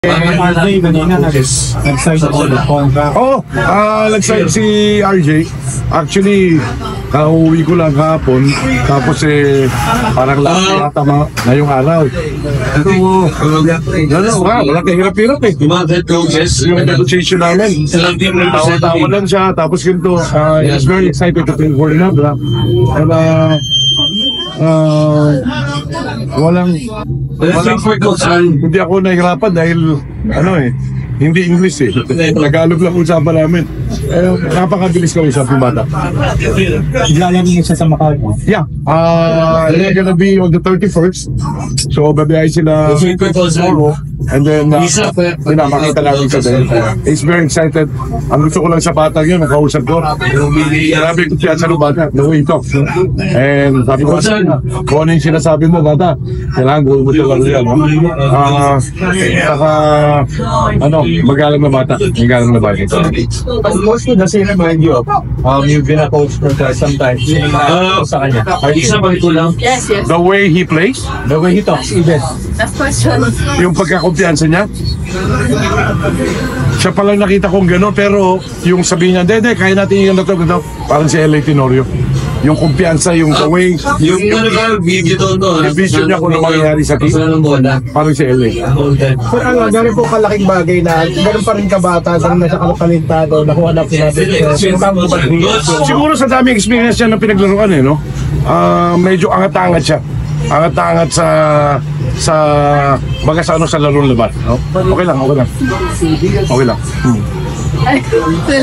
RJ, kanina nag-sign ako ng contract. Nag-sign si RJ. Actually, kauwi ko lang kahapon. Tapos parang last yata ngayong araw. Wala kahirap-hirap eh. Yung negotiation namin. Tawa lang siya. Tapos ganito, he's very excited to play for Inabra. Hindi ako nahihirapan dahil hindi English eh. Tagalog lang usapan namin. Napakabilis kami sa bata. Iglalaro niya siya sa Macau. Yeah. They're gonna be on the 31st. So, babiyahe sila tomorrow. And then, makita namin siya din. He's very excited. Ang gusto ko lang sa bata yun, nakausap ko. Grabe ko siya sa bata, the way he talks. And sabi ko, kung ano yung sinasabi mo, bata, kailangan ko mo talaga yan. Magalang na bata. Magalang na bata. Mostly, does he remind you of you've been a coach for sometimes? Sa kanya. Yes. The way he plays, The way he talks, even. Last question. yung pagkakumpiyansa niya. Siya palang nakita kong gano'n, pero yung sabi niya, Dede, kaya natin yung gano'n, parang si L.A. Tenorio. Yung kumpiyansa, yung way, yung vision niya kung ano mangyayari sa team, parang si L.A. Pero gano'n po kalaking bagay na gano'n pa rin kabata, gano'n na siya kalintado, nakuha na sinabi. Siguro sa daming experience niya na pinaglaruan no? Medyo angat-angat siya. Angat-angat sa sa larong laban. No? Okay lang.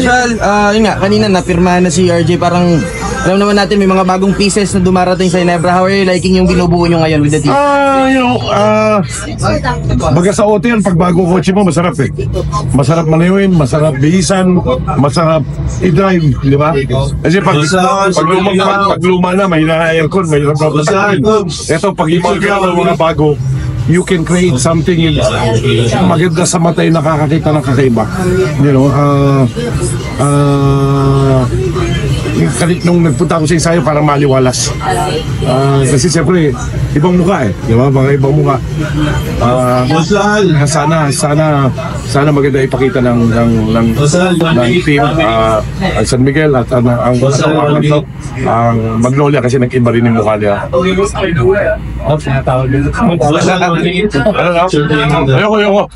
Sal, yun nga, kanina napirmahan na si RJ, parang alam naman natin may mga bagong pieces na dumarating sa Ginebra. How are you liking yung binubuo nyo ngayon with the team? Baga sa OT yan, pag bagong kotse mo, masarap eh. Masarap manayuin, masarap bihisan, masarap i-drive, di ba? Kasi pag luma na, may na-aircon, may na-proposition. Ito, pag ipag ka ng mga bago, you can create something maganda sa mata yung nakakakita ng kakaiba. You know, nung nagpunta ako sa ensayo parang maliwalas. Kasi siyempre, ibang mukha eh. Diba? Mga ibang mukha. Sana maganda ipakita ng team ang San Miguel at ang Magnolia kasi nag-iba rin yung mukha niya. Sinatawag din. Ayoko.